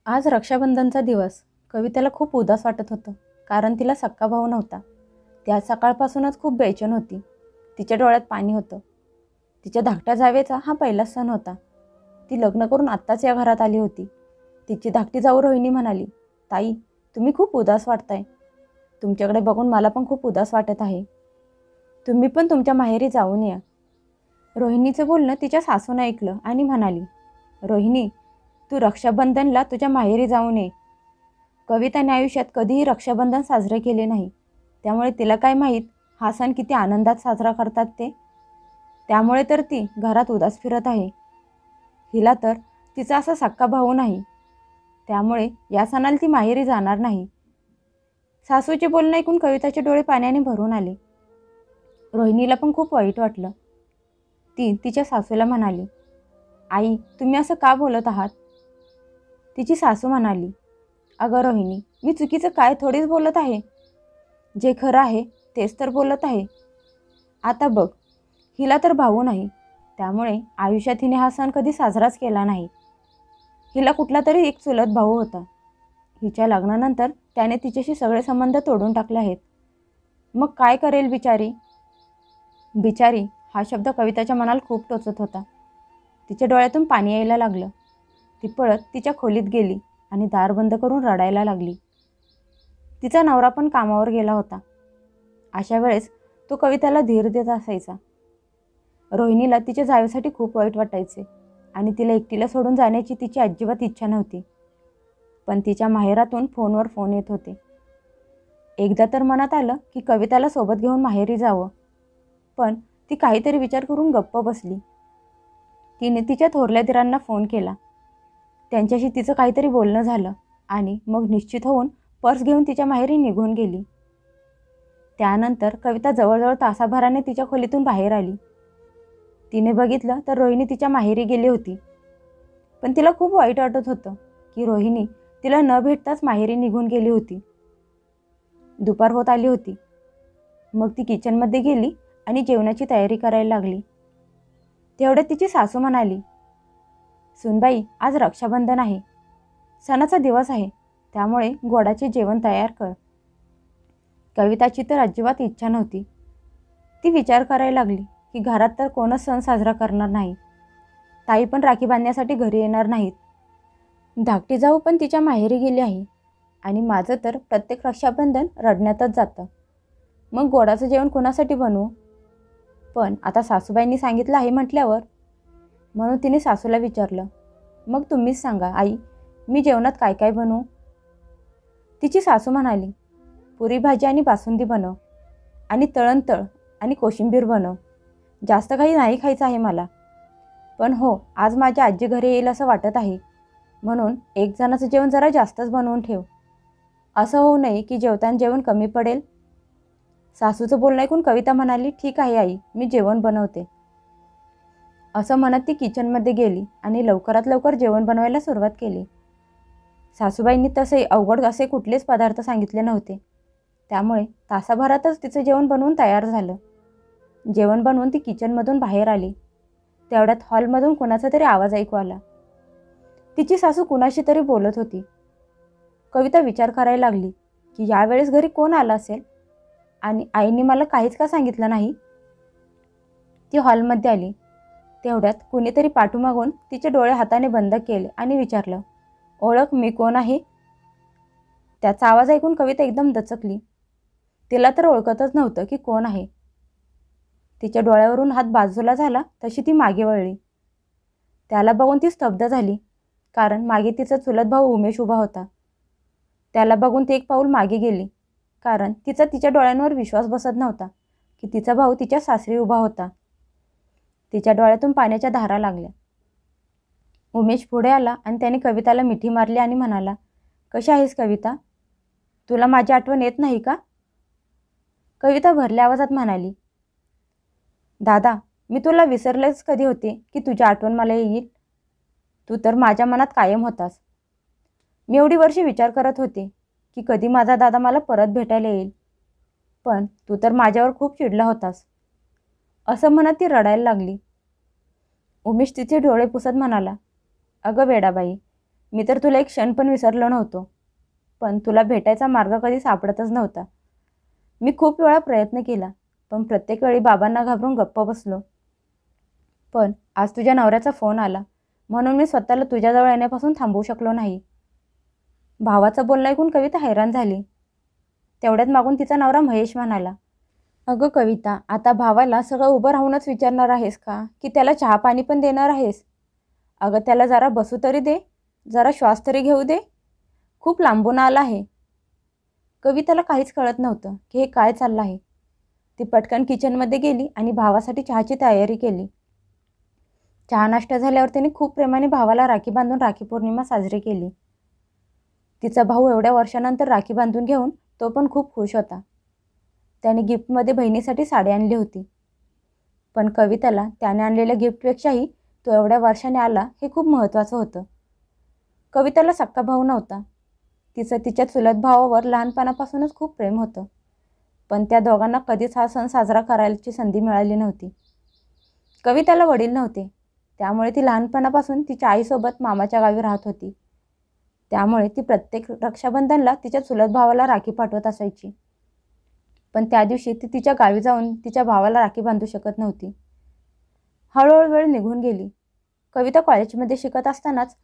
आज रक्षाबंधनचा दिवस. कवितेला खूप उदास वाटत होतं, कारण तिला सक्का भाऊ नव्हता. ती आज सकाळपासूनच खूप बेचैन होती. तिच्या डोळ्यात पाणी होतं. तिच्या धाकट्या जावेचा हा पहिलाच सण होता. ती लग्न करून आत्ताच या घरात आली होती. तिची धाकटी जाऊ रोहिणी म्हणाली, ताई, तुम्ही खूप उदास वाटताय. तुमच्याकडे बघून मला पण खूप उदास वाटत आहे. तुम्ही पण तुमच्या माहेरी जाऊन या. रोहिणीचं बोलणं तिच्या सासूनं ऐकलं आणि म्हणाली, रोहिणी, तू रक्षाबंधनला तुझ्या माहेरी जाऊन ये. कविताने आयुष्यात कधीही रक्षाबंधन साजरे केले नाही, त्यामुळे तिला काय माहीत हा सण किती आनंदात साजरा करतात ते. त्यामुळे तर ती घरात उदास फिरत आहे. हिला तर तिचा असा सक्का भाऊ नाही, त्यामुळे या सणाला ती माहेरी जाणार नाही. सासूचे बोलणं ऐकून कविताचे डोळे पाण्याने भरून आले. रोहिणीला पण खूप वाईट वाटलं. ती तिच्या सासूला म्हणाली, आई, तुम्ही असं का बोलत आहात? तिची सासू म्हणाली, अगं रोहिणी, मी चुकीचं काय थोडीच बोलत आहे. जे खरं आहे तेच तर बोलत आहे. आता बघ, हिला तर भाऊ नाही, त्यामुळे आयुष्यात हिने हा सण कधी साजराच केला नाही. हिला कुठला तरी एक चुलत भाऊ होता. हिच्या लग्नानंतर त्याने तिच्याशी सगळे संबंध तोडून टाकले आहेत. मग काय करेल बिचारी? बिचारी हा शब्द कविताच्या मनाला खूप टोचत होता. तिच्या डोळ्यातून पाणी यायला लागलं. ती पळत तिच्या खोलीत गेली आणि दार बंद करून रडायला लागली. तिचा नवरा पण कामावर गेला होता. अशा वेळेस तो कविताला धीर देत असायचा. रोहिणीला तिच्या जावेसाठी खूप वाईट वाटायचे आणि तिला एकटीला सोडून जाण्याची तिची अजिबात इच्छा नव्हती. पण तिच्या माहेरातून फोनवर फोन येत होते. एकदा तर मनात आलं की कविताला सोबत घेऊन माहेरी जावं, पण ती काहीतरी विचार करून गप्प बसली. तिने तिच्या थोरल्या दिरांना फोन केला. त्यांच्याशी तिचं काहीतरी बोलणं झालं आणि मग निश्चित होऊन पर्स घेऊन तिच्या माहेरी निघून गेली. त्यानंतर कविता जवळजवळ तासाभराने तिच्या खोलीतून बाहेर आली. तिने बघितलं तर रोहिणी तिच्या माहेरी गेली होती. पण तिला खूप वाईट वाटत होतं की रोहिणी तिला न भेटताच माहेरी निघून गेली होती. दुपार होत आली होती. मग ती किचनमध्ये गेली आणि जेवणाची तयारी करायला लागली. तेवढ्यात तिची सासू म्हणाली, सुनबाई, आज रक्षाबंधन आहे. सणाचा दिवस आहे, त्यामुळे गोडाचे जेवण तयार कर. कविताची तर अजिबात इच्छा नव्हती. ती विचार करायला लागली की घरात तर कोणच सण साजरा करणार नाही. ताई पण राखी बांधण्यासाठी घरी येणार नाहीत. धाकटी जाऊ पण तिच्या माहेरी गेली आहे आणि माझं तर प्रत्येक रक्षाबंधन रडण्यातच जातं. मग गोडाचं जेवण कोणासाठी बनवू? पण आता सासूबाईंनी सांगितलं आहे म्हटल्यावर, म्हणून तिने सासूला विचारलं, मग तुम्हीच सांगा आई, मी जेवणात काय काय बनवू? तिची सासू म्हणाली, पुरी भाजी आणि बासुंदी बनव आणि तळण आणि कोशिंबीर बनव. जास्त काही नाही खायचं आहे मला. पण हो, आज माझ्या आजी घरी येईल असं वाटत आहे, म्हणून एक जणाचं जेवण जरा जास्तच बनवून ठेव. असं होऊ नये की जेवताना जेवण कमी पडेल. सासूचं बोलणं ऐकून कविता म्हणाली, ठीक आहे आई, मी जेवण बनवते. असं म्हणत ती किचनमध्ये गेली आणि लवकरात लवकर जेवण बनवायला सुरुवात केली. सासूबाईंनी तसे अवघड असे कुठलेच पदार्थ सांगितले नव्हते, त्यामुळे तासाभरातच तिचं जेवण बनवून तयार झालं. जेवण बनवून ती किचनमधून बाहेर आली. तेवढ्यात हॉलमधून कुणाचा तरी आवाज ऐकू आला. तिची सासू कुणाशी तरी बोलत होती. कविता विचार करायला लागली की यावेळेस घरी कोण आलं असेल आणि आईने मला काहीच का सांगितलं नाही. ती हॉलमध्ये आली. तेवढ्यात कुणीतरी पाठीमागून तिचे डोळे हाताने बंद केले आणि विचारलं, ओळख, मी कोण आहे? त्याचा आवाज ऐकून कविता एकदम दचकली. तिला तर ओळखतच नव्हतं की कोण आहे. तिच्या डोळ्यावरून हात बाजूला झाला तशी ती मागे वळली. त्याला बघून ती स्तब्ध झाली, कारण मागे तिचा चुलत भाऊ उमेश उभा होता. त्याला बघून ती एक पाऊल मागे गेली, कारण तिचा तिच्या डोळ्यांवर विश्वास बसत नव्हता की तिचा भाऊ तिच्या सासरी उभा होता. तिच्या डोळ्यातून पाण्याच्या धारा लागल्या. उमेश पुढे आला आणि त्याने कविताला मिठी मारली आणि म्हणाला, कशी आहेस कविता? तुला माझी आठवण येत नाही का? कविता भरल्या आवाजात म्हणाली, दादा, मी तुला विसरलेच कधी होते की तुझी आठवण मला येईल? तू तर माझ्या मनात कायम होतास. मी एवढी वर्षे विचार करत होते की कधी माझा दादा मला परत भेटायला येईल, पण तू तर माझ्यावर खूप चिडला होतास. असं म्हणत ती रडायला लागली. उमेश तिचे डोळे पुसत म्हणाला, अगं वेडाबाई, मी तर तुला एक क्षण पण विसरलो नव्हतो, पण तुला भेटायचा मार्ग कधी सापडतच नव्हता. मी खूप वेळा प्रयत्न केला, पण प्रत्येक वेळी बाबांना घाबरून गप्प बसलो. पण आज तुझ्या नवऱ्याचा फोन आला, म्हणून मी स्वतःला तुझ्याजवळ येण्यापासून थांबवू शकलो नाही. भावाचं बोलणं ऐकून कविता हैराण झाली. तेवढ्यात मागून तिचा नवरा महेश म्हणाला, अगं कविता, आता भावाला सगळं उभं राहूनच विचारणार आहेस का, की त्याला चहा पाणी पण देणार आहेस? अगं त्याला जरा बसू तरी दे, जरा श्वास तरी घेऊ दे. खूप लांबून आला आहे. कविताला काहीच कळत नव्हतं की हे काय चाललं आहे. ती पटकन किचनमध्ये गेली आणि भावासाठी चहाची तयारी केली. चहा नाश्ता झाल्यावर तिने खूप प्रेमाने भावाला राखी बांधून राखी पौर्णिमा साजरी केली. तिचा भाऊ एवढ्या वर्षानंतर राखी बांधून घेऊन तो पण खूप खुश होता. त्याने गिफ्टमध्ये बहिणीसाठी साडी आणली होती. पण कविताला त्याने आणलेल्या गिफ्टपेक्षाही तो एवढ्या वर्षाने आला हे खूप महत्त्वाचं होतं. कविताला सक्का भाऊ नव्हता. तिचं तिच्या चुलत भावावर लहानपणापासूनच खूप प्रेम होतं. पण त्या दोघांना कधीच हा सण साजरा करायची संधी मिळाली नव्हती. कविताला वडील नव्हते, त्यामुळे ती लहानपणापासून तिच्या आईसोबत मामाच्या गावी राहत होती. त्यामुळे ती प्रत्येक रक्षाबंधनला तिच्या चुलत भावाला राखी पाठवत असायची. पण त्या दिवशी ती तिच्या गावी जाऊन तिच्या भावाला राखी बांधू शकत नव्हती. हळूहळू वेळ निघून गेली. कविता कॉलेजमध्ये शिकत असतानाच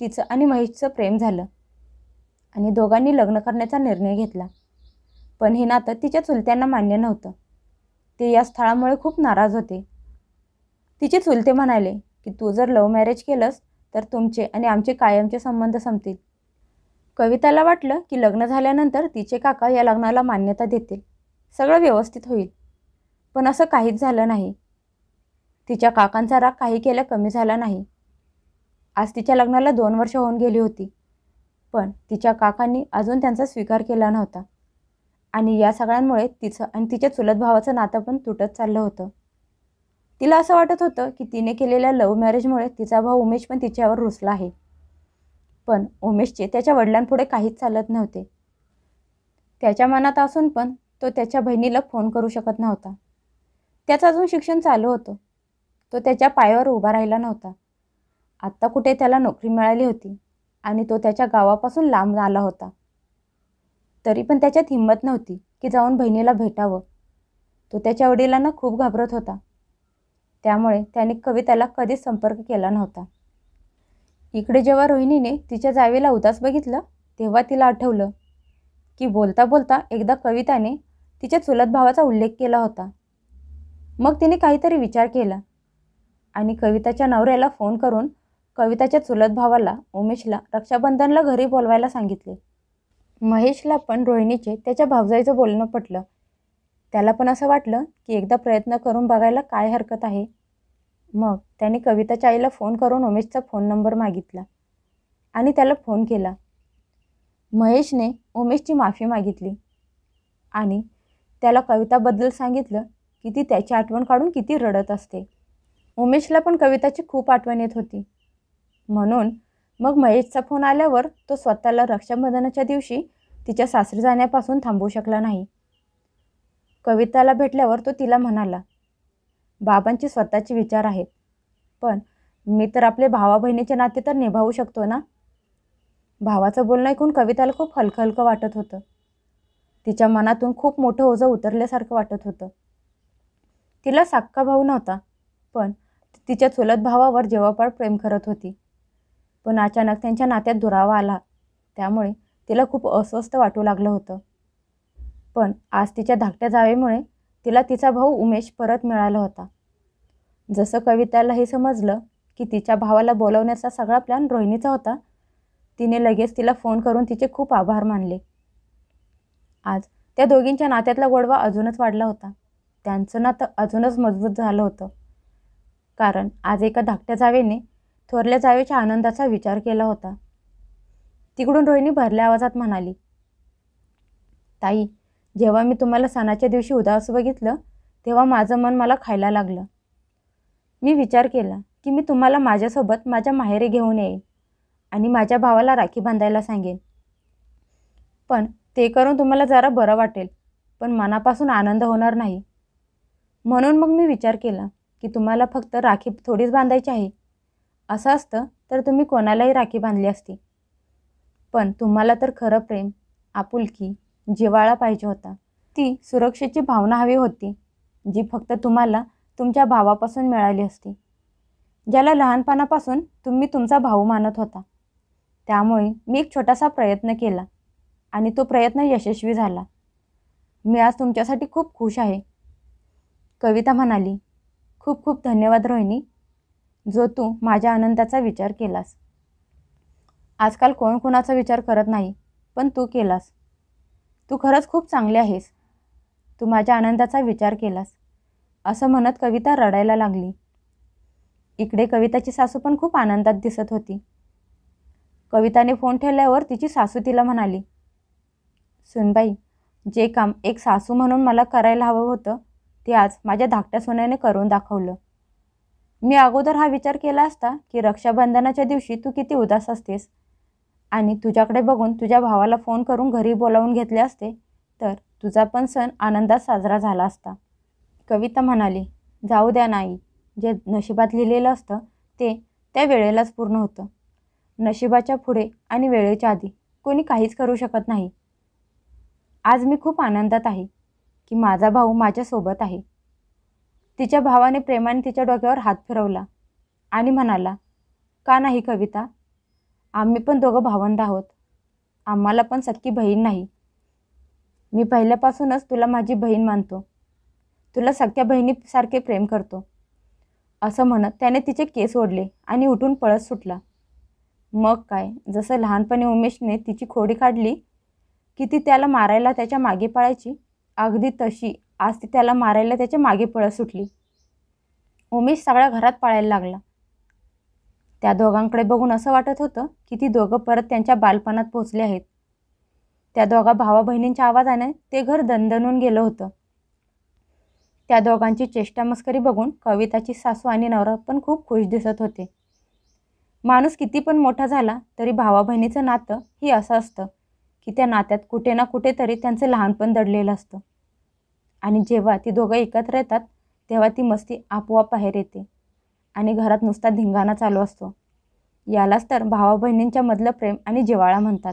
तिचं आणि महेशचं प्रेम झालं आणि दोघांनी लग्न करण्याचा निर्णय घेतला. पण हे नातं तिच्या चुलत्यांना मान्य नव्हतं. ते या स्थळामुळे खूप नाराज होते. तिचे चुलते म्हणाले की तू जर लव्ह मॅरेज केलंस तर तुमचे आणि आमचे कायमचे संबंध संपतील. कविताला वाटलं की लग्न झाल्यानंतर तिचे काका या लग्नाला मान्यता देतील, सगळं व्यवस्थित होईल. पण असं काहीच झालं नाही. तिच्या काकांचा राग काही केल्या कमी झाला नाही. आज तिच्या लग्नाला 2 वर्ष होऊन गेली होती, पण तिच्या काकांनी अजून त्यांचा स्वीकार केला नव्हता. आणि या सगळ्यांमुळे तिचं आणि तिच्या चुलत भावाचं नातं पण तुटत चाललं होतं. तिला असं वाटत होतं की तिने केलेल्या लव्ह मॅरेजमुळे तिचा भाऊ उमेश पण तिच्यावर रुसला आहे. पण उमेशचे त्याच्या वडिलांपुढे काहीच चालत नव्हते. त्याच्या मनात असून पण तो त्याच्या बहिणीला फोन करू शकत नव्हता. त्याचं अजून शिक्षण चालू होतं. तो त्याच्या पायावर उभा राहिला नव्हता. आत्ता कुठे त्याला नोकरी मिळाली होती आणि तो त्याच्या गावापासून लांब आला होता. तरी पण त्याच्यात हिंमत नव्हती की जाऊन बहिणीला भेटावं. तो त्याच्या वडिलांना खूप घाबरत होता. त्यामुळे त्याने कविताला कधीच संपर्क केला नव्हता. इकडे जेव्हा रोहिणीने तिच्या जावेला उदास बघितलं तेव्हा तिला आठवलं की बोलता बोलता एकदा कविताने तिच्या चुलत भावाचा उल्लेख केला होता. मग तिने काहीतरी विचार केला आणि कविताच्या नवऱ्याला फोन करून कविताच्या चुलत भावाला उमेशला रक्षाबंधनला घरी बोलवायला सांगितले. महेशला पण रोहिणीचे त्याच्या भावजाईचं बोलणं पटलं. त्याला पण असं वाटलं की एकदा प्रयत्न करून बघायला काय हरकत आहे. मग त्याने कविताच्या आईला फोन करून उमेशचा फोन नंबर मागितला आणि त्याला फोन केला. महेशने उमेशची माफी मागितली आणि त्याला कविताबद्दल सांगितलं की ती त्याची आठवण काढून किती रडत असते. उमेशला पण कविताची खूप आठवण येत होती. म्हणून मग महेशचा फोन आल्यावर तो स्वतःला रक्षाबंधनाच्या दिवशी तिच्या सासरी जाण्यापासून थांबवू शकला नाही. कविताला भेटल्यावर तो तिला म्हणाला, बाबांचे स्वतःचे विचार आहेत, पण मी तर आपले भावा बहिणीचे नाते तर निभावू शकतो ना. भावाचं बोलणं ऐकून कविताला खूप हलकं हलकं वाटत होतं. तिच्या मनातून खूप मोठं ओझं उतरल्यासारखं वाटत होतं. तिला सक्का भाऊ नव्हता, पण तिच्या चुलत भावावर जेव्हापाड प्रेम करत होती. पण अचानक त्यांच्या नात्यात दुरावा आला, त्यामुळे तिला खूप अस्वस्थ वाटू लागलं होतं. पण आज तिच्या धाकट्या जावेमुळे तिला तिचा भाऊ उमेश परत मिळाला होता. जसं कविताला हे समजलं की तिच्या भावाला बोलवण्याचा सगळा प्लॅन रोहिणीचा होता, तिने लगेच तिला फोन करून तिचे खूप आभार मानले. आज त्या दोघींच्या नात्यातला गोडवा अजूनच वाढला होता. त्यांचं नातं अजूनच मजबूत झालं होतं. कारण आज एका धाकट्या जावेने थोरल्या जावेच्या आनंदाचा विचार केला होता. तिकडून रोहिणी भरल्या आवाजात म्हणाली, ताई, जेव्हा मी तुम्हाला सणाच्या दिवशी उदास बघितलं तेव्हा माझं मन मला खायला लागलं. मी विचार केला की मी तुम्हाला माझ्यासोबत माझ्या माहेरी घेऊन येईन आणि माझ्या भावाला राखी बांधायला सांगेन. पण ते करून तुम्हाला जरा बरं वाटेल, पण मनापासून आनंद होणार नाही. म्हणून मग मी विचार केला की तुम्हाला फक्त राखी थोडीच बांधायची आहे. असं असतं तर तुम्ही कोणालाही राखी बांधली असती. पण तुम्हाला तर खरं प्रेम, आपुलकी, जिव्हाळा पाहिजे होता. ती सुरक्षेची भावना हवी होती, जी फक्त तुम्हाला तुमच्या भावापासून मिळाली असती, ज्याला लहानपणापासून तुम्ही तुमचा भाऊ मानत होता. त्यामुळे मी एक छोटासा प्रयत्न केला आणि तो प्रयत्न यशस्वी झाला. मी आज तुमच्यासाठी खूप खुश आहे. कविता म्हणाली, खूप खूप धन्यवाद रोहिणी, जो तू माझ्या आनंदाचा विचार केलास. आजकाल कोण कोणाचा विचार करत नाही, पण तू केलास. तू खरंच खूप चांगली आहेस. तू माझ्या आनंदाचा विचार केलास. असं म्हणत कविता रडायला लागली. इकडे कविताची सासू पण खूप आनंदात दिसत होती. कविताने फोन ठेवल्यावर तिची सासू तिला म्हणाली, सुनबाई, जे काम एक सासू म्हणून मला करायला हवं होतं, ते आज माझ्या धाकट्या सोन्याने करून दाखवलं. मी अगोदर हा विचार केला असता की रक्षाबंधनाच्या दिवशी तू किती उदास असतेस आणि तुझ्याकडे बघून तुझ्या भावाला फोन करून घरी बोलावून घेतले असते, तर तुझा पण सण आनंदात साजरा झाला असता. कविता म्हणाली, जाऊ द्या नाही, जे नशिबात लिहिलेलं असतं ते त्या वेळेलाच पूर्ण होतं. नशिबाच्या पुढे आणि वेळेच्या आधी कोणी काहीच करू शकत नाही. आज मी खूप आनंदात आहे की माझा भाऊ माझ्यासोबत आहे. तिच्या भावाने प्रेमाने तिच्या डोक्यावर हात फिरवला आणि म्हणाला, का नाही कविता, आम्ही पण दोघं भावंड आहोत. आम्हाला पण सख्खी बहीण नाही. मी पहिल्यापासूनच तुला माझी बहीण मानतो. तुला सख्ख्या बहिणीसारखे प्रेम करतो. असं म्हणत त्याने तिचे केस ओढले आणि उठून पळत सुटला. मग काय, जसं लहानपणी उमेशने तिची खोडी काढली की ती त्याला मारायला त्याच्या मागे पळायची, अगदी तशी आज ती त्याला मारायला त्याच्या मागे पळत सुटली. उमेश सगळ्या घरात पळायला लागला. त्या दोघांकडे बघून असं वाटत होतं की ती दोघं परत त्यांच्या बालपणात पोहोचले आहेत. त्या दोघा भावा बहिणींच्या आवाजाने ते घर दणदणून गेलं होतं. त्या दोघांची चेष्टा मस्करी बघून कविताची सासू आणि नवरा पण खूप खुश दिसत होते. माणूस किती पण मोठा झाला तरी भावा बहिणीचं नातं ही असं असतं की त्या नात्यात कुठे ना कुठेतरी त्यांचं लहानपण दडलेलं असतं आणि जेव्हा ती दोघं एकत्र येतात तेव्हा ती मस्ती आपोआप बाहेर येते आणि घरात नुसता धिंगाणा चालू असतो. यालाच तर भावा बहिणींच्या मधलं प्रेम आणि जिव्हाळा म्हणतात.